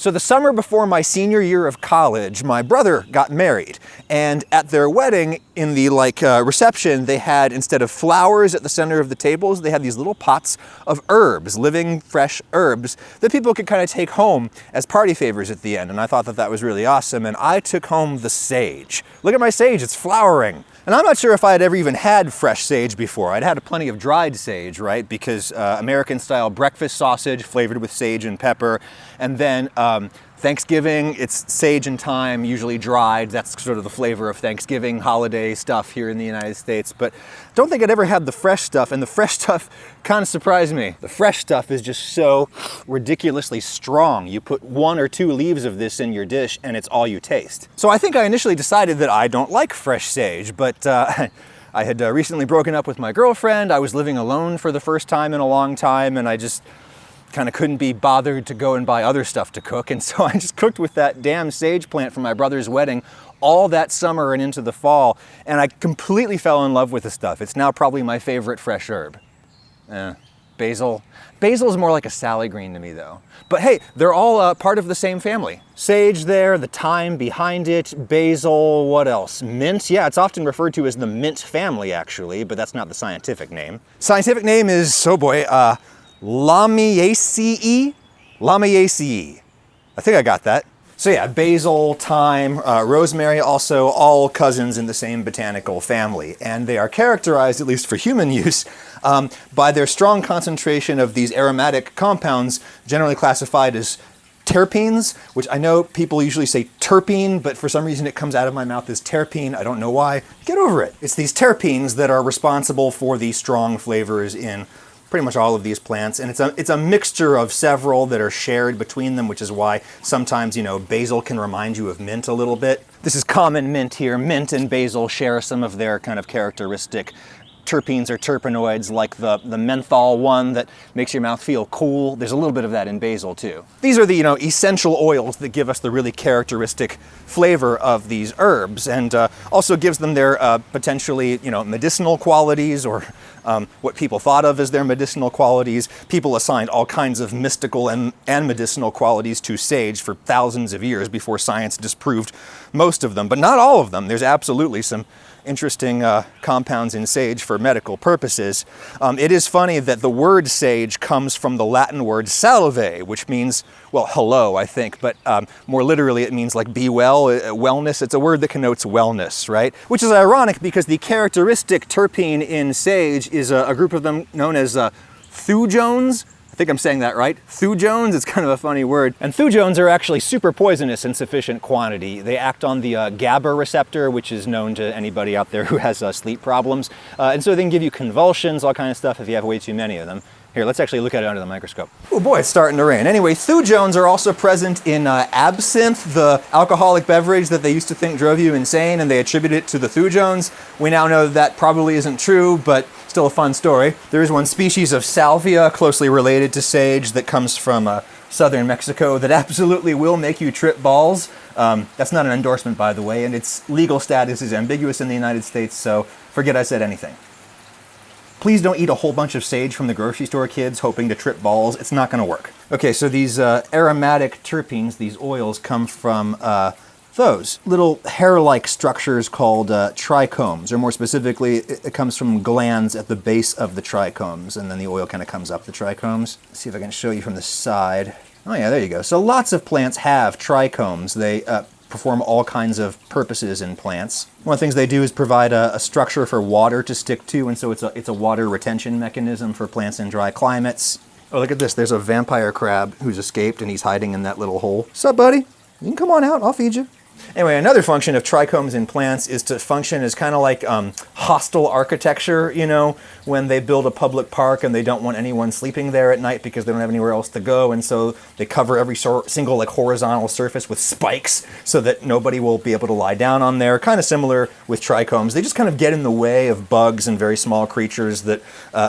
So the summer before my senior year of college, my brother got married, and at their wedding, in the reception, they had, instead of flowers at the center of the tables, they had these little pots of herbs, living fresh herbs that people could kind of take home as party favors at the end. And I thought that that was really awesome, and I took home the sage. Look at my sage, it's flowering. And I'm not sure if I had ever even had fresh sage before. I'd had plenty of dried sage, right? Because American-style breakfast sausage flavored with sage and pepper. And then Thanksgiving, it's sage and thyme, usually dried. That's sort of the flavor of Thanksgiving holiday stuff here in the United States. But don't think I'd ever had the fresh stuff, and the fresh stuff kind of surprised me. The fresh stuff is just so ridiculously strong. You put 1 or 2 leaves of this in your dish, and it's all you taste. So I think I initially decided that I don't like fresh sage, but I had recently broken up with my girlfriend. I was living alone for the first time in a long time, and I just kind of couldn't be bothered to go and buy other stuff to cook, and so I just cooked with that damn sage plant from my brother's wedding all that summer and into the fall, and I completely fell in love with the stuff. It's now probably my favorite fresh herb. Basil. Basil is more like a salad green to me, though. But hey, they're all part of the same family. Sage there, the thyme behind it, basil, what else? Mint? Yeah, it's often referred to as the mint family, actually, but that's not the scientific name. Scientific name is, oh boy, Lamiaceae? Lamiaceae. I think I got that. So yeah, basil, thyme, rosemary, also all cousins in the same botanical family. And they are characterized, at least for human use, by their strong concentration of these aromatic compounds, generally classified as terpenes, which I know people usually say terpene, but for some reason it comes out of my mouth as terpene. I don't know why. Get over it. It's these terpenes that are responsible for the strong flavors in pretty much all of these plants, and it's a mixture of several that are shared between them, which is why sometimes, you know, basil can remind you of mint a little bit. This is common mint here. Mint and basil share some of their kind of characteristic terpenes or terpenoids, like the menthol one that makes your mouth feel cool. There's a little bit of that in basil too. These are the, you know, essential oils that give us the really characteristic flavor of these herbs, and also gives them their potentially, you know, medicinal qualities, or what people thought of as their medicinal qualities. People assigned all kinds of mystical and medicinal qualities to sage for thousands of years before science disproved most of them, but not all of them. There's absolutely some interesting compounds in sage for medical purposes. It is funny that the word sage comes from the Latin word salve, which means, well, hello, I think, but more literally it means like be well, wellness. It's a word that connotes wellness, right? Which is ironic because the characteristic terpene in sage is a group of them known as thujones. I think I'm saying that right. Thujones, it's kind of a funny word. And thujones are actually super poisonous in sufficient quantity. They act on the GABA receptor, which is known to anybody out there who has sleep problems. And so they can give you convulsions, all kind of stuff if you have way too many of them. Here, let's actually look at it under the microscope. Oh boy, it's starting to rain. Anyway, thujones are also present in absinthe, the alcoholic beverage that they used to think drove you insane, and they attribute it to the thujones. We now know that probably isn't true, but still a fun story. There is one species of salvia closely related to sage that comes from southern Mexico that absolutely will make you trip balls. That's not an endorsement, by the way, and its legal status is ambiguous in the United States, so forget I said anything. Please don't eat a whole bunch of sage from the grocery store, kids, hoping to trip balls. It's not going to work. Okay, so these aromatic terpenes, these oils, come from those little hair-like structures called trichomes, or more specifically, it comes from glands at the base of the trichomes, and then the oil kind of comes up the trichomes. Let's see if I can show you from the side. Oh yeah, there you go. So lots of plants have trichomes. They perform all kinds of purposes in plants. One of the things they do is provide a structure for water to stick to, and so it's a water retention mechanism for plants in dry climates. Oh, look at this. There's a vampire crab who's escaped, and he's hiding in that little hole. Sup, buddy? You can come on out. I'll feed you. Anyway, another function of trichomes in plants is to function as kind of like hostile architecture, you know, when they build a public park and they don't want anyone sleeping there at night because they don't have anywhere else to go, and so they cover every single like horizontal surface with spikes so that nobody will be able to lie down on there. Kind of similar with trichomes. They just kind of get in the way of bugs and very small creatures that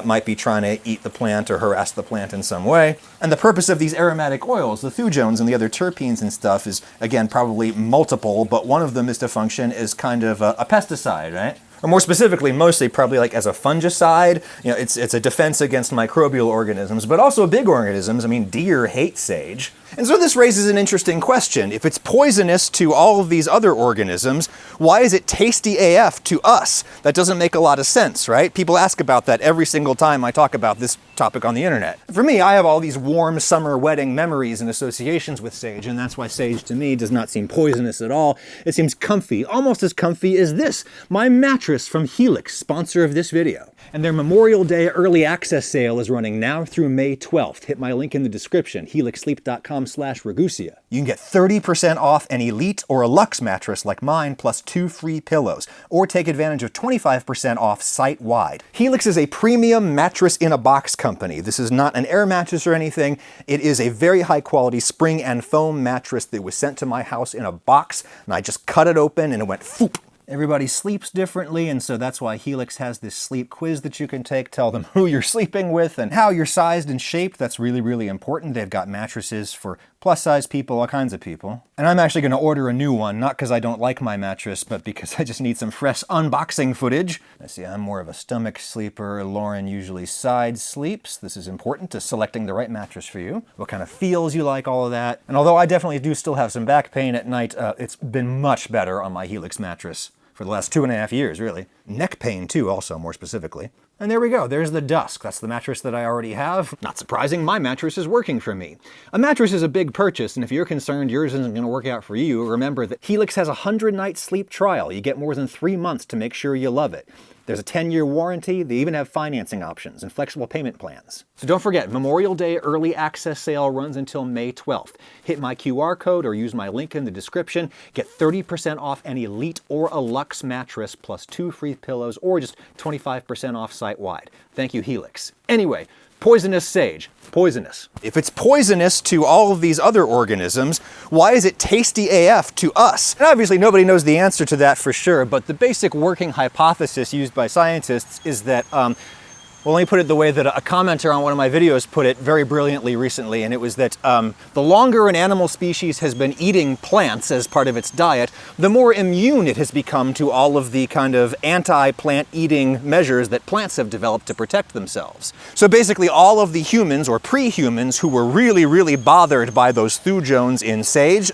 might be trying to eat the plant or harass the plant in some way. And the purpose of these aromatic oils, the thujones and the other terpenes and stuff, is, again, probably multiple, but one of them is to function as kind of a pesticide, right? Or more specifically, mostly probably like as a fungicide. You know, it's a defense against microbial organisms, but also big organisms. I mean, deer hate sage. And so this raises an interesting question. If it's poisonous to all of these other organisms, why is it tasty AF to us? That doesn't make a lot of sense, right? People ask about that every single time I talk about this topic on the internet. For me, I have all these warm summer wedding memories and associations with sage, and that's why sage to me does not seem poisonous at all. It seems comfy, almost as comfy as this, my mattress from Helix, sponsor of this video. And their Memorial Day early access sale is running now through May 12th. Hit my link in the description, helixsleep.com/Ragusia. You can get 30% off an Elite or a Luxe mattress like mine, plus 2 free pillows, or take advantage of 25% off site-wide. Helix is a premium mattress in a box company. This is not an air mattress or anything. It is a very high-quality spring and foam mattress that was sent to my house in a box, and I just cut it open and it went foop. Everybody sleeps differently, and so that's why Helix has this sleep quiz that you can take. Tell them who you're sleeping with and how you're sized and shaped. That's really, really important. They've got mattresses for plus-size people, all kinds of people. And I'm actually going to order a new one, not because I don't like my mattress, but because I just need some fresh unboxing footage. I see I'm more of a stomach sleeper. Lauren usually side sleeps. This is important to selecting the right mattress for you. What kind of feels you like, all of that. And although I definitely do still have some back pain at night, it's been much better on my Helix mattress for the last 2.5 years, really. Neck pain too, also, more specifically. And there we go, there's the Dusk. That's the mattress that I already have. Not surprising, my mattress is working for me. A mattress is a big purchase, and if you're concerned yours isn't gonna work out for you, remember that Helix has a 100-night sleep trial. You get more than 3 months to make sure you love it. There's a 10-year warranty. They even have financing options and flexible payment plans. So don't forget, Memorial Day early access sale runs until May 12th. Hit my QR code or use my link in the description. Get 30% off an Elite or a Luxe mattress, plus 2 free pillows, or just 25% off site-wide. Thank you, Helix. Anyway, poisonous sage. Poisonous. If it's poisonous to all of these other organisms, why is it tasty AF to us? And obviously nobody knows the answer to that for sure, but the basic working hypothesis used by scientists is that, well, let me put it the way that a commenter on one of my videos put it very brilliantly recently, and it was that the longer an animal species has been eating plants as part of its diet, the more immune it has become to all of the kind of anti-plant eating measures that plants have developed to protect themselves. So basically all of the humans or pre-humans who were really, really bothered by those thujones in sage,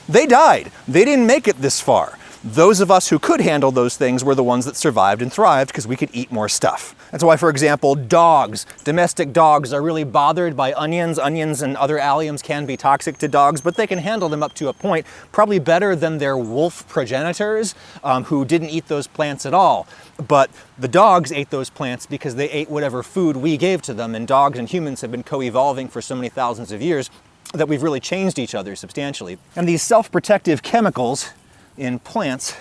they died. They didn't make it this far. Those of us who could handle those things were the ones that survived and thrived because we could eat more stuff. That's why, for example, dogs, domestic dogs, are really bothered by onions. Onions and other alliums can be toxic to dogs, but they can handle them up to a point, probably better than their wolf progenitors who didn't eat those plants at all. But the dogs ate those plants because they ate whatever food we gave to them, and dogs and humans have been co-evolving for so many thousands of years that we've really changed each other substantially. And these self-protective chemicals in plants,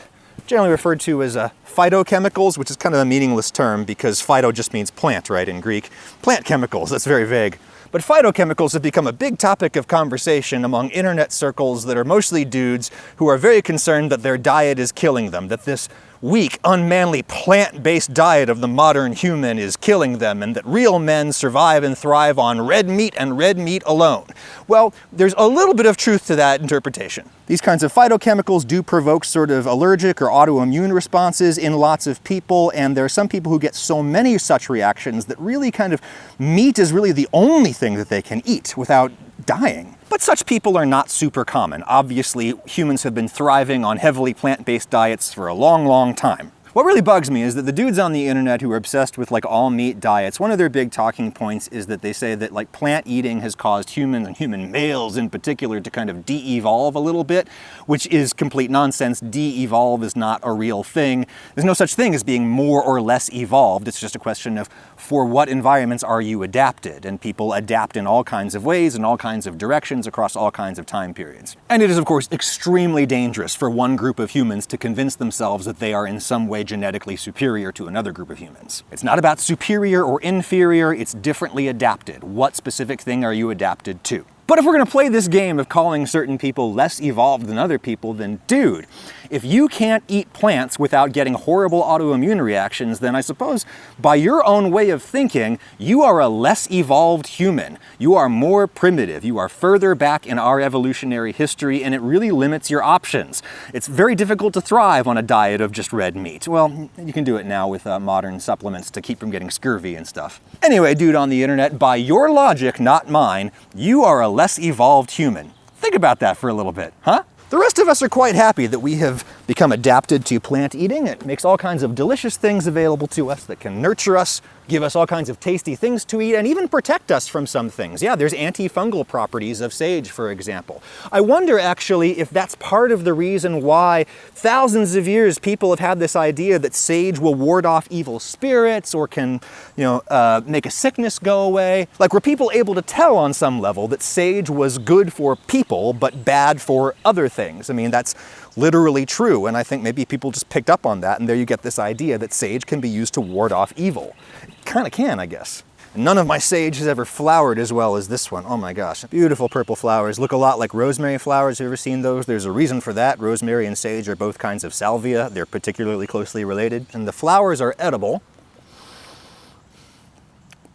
generally referred to as phytochemicals, which is kind of a meaningless term because phyto just means plant, right, in Greek. Plant chemicals, that's very vague. But phytochemicals have become a big topic of conversation among internet circles that are mostly dudes who are very concerned that their diet is killing them, that this weak, unmanly, plant-based diet of the modern human is killing them, and that real men survive and thrive on red meat and red meat alone. Well, there's a little bit of truth to that interpretation. These kinds of phytochemicals do provoke sort of allergic or autoimmune responses in lots of people, and there are some people who get so many such reactions that really kind of meat is really the only thing that they can eat without dying. But such people are not super common. Obviously, humans have been thriving on heavily plant-based diets for a long, long time. What really bugs me is that the dudes on the internet who are obsessed with like all meat diets, one of their big talking points is that they say that like plant eating has caused humans and human males in particular to kind of de-evolve a little bit, which is complete nonsense. De-evolve is not a real thing. There's no such thing as being more or less evolved. It's just a question of for what environments are you adapted? And people adapt in all kinds of ways, in all kinds of directions, across all kinds of time periods. And it is, of course, extremely dangerous for one group of humans to convince themselves that they are in some way genetically superior to another group of humans. It's not about superior or inferior, it's differently adapted. What specific thing are you adapted to? But if we're going to play this game of calling certain people less evolved than other people, then dude, if you can't eat plants without getting horrible autoimmune reactions, then I suppose by your own way of thinking, you are a less evolved human. You are more primitive. You are further back in our evolutionary history, and it really limits your options. It's very difficult to thrive on a diet of just red meat. Well, you can do it now with modern supplements to keep from getting scurvy and stuff. Anyway, dude on the internet, by your logic, not mine, you are a less less evolved human. Think about that for a little bit, huh? The rest of us are quite happy that we have become adapted to plant eating. It makes all kinds of delicious things available to us that can nurture us, give us all kinds of tasty things to eat, and even protect us from some things. Yeah, there's antifungal properties of sage, for example. I wonder actually if that's part of the reason why thousands of years people have had this idea that sage will ward off evil spirits or can, make a sickness go away. Like, were people able to tell on some level that sage was good for people but bad for other things? I mean, that's literally true, and I think maybe people just picked up on that, and there you get this idea that sage can be used to ward off evil. It kind of can, I guess. None of my sage has ever flowered as well as this one. Oh my gosh, beautiful purple flowers. Look a lot like rosemary flowers. Have you ever seen those? There's a reason for that. Rosemary and sage are both kinds of salvia. They're particularly closely related. And the flowers are edible.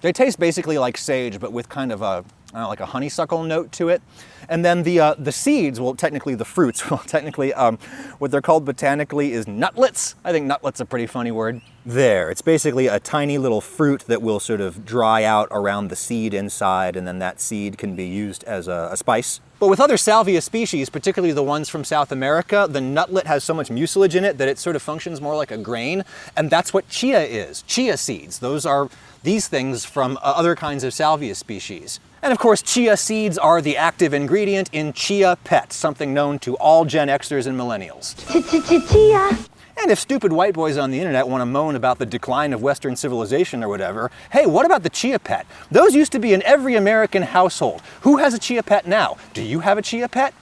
They taste basically like sage, but with kind of a, like a honeysuckle note to it. And then the seeds, well, technically the fruits, well, technically what they're called botanically is nutlets. I think nutlet's a pretty funny word. There, it's basically a tiny little fruit that will sort of dry out around the seed inside, and then that seed can be used as a spice. But with other salvia species, particularly the ones from South America, the nutlet has so much mucilage in it that it sort of functions more like a grain, and that's what chia is. Chia seeds. Those are these things from other kinds of salvia species. And of course, chia seeds are the active ingredient in Chia Pet, something known to all Gen Xers and millennials. Chia! And if stupid white boys on the internet want to moan about the decline of Western civilization or whatever, hey, what about the Chia Pet? Those used to be in every American household. Who has a Chia Pet now? Do you have a Chia Pet?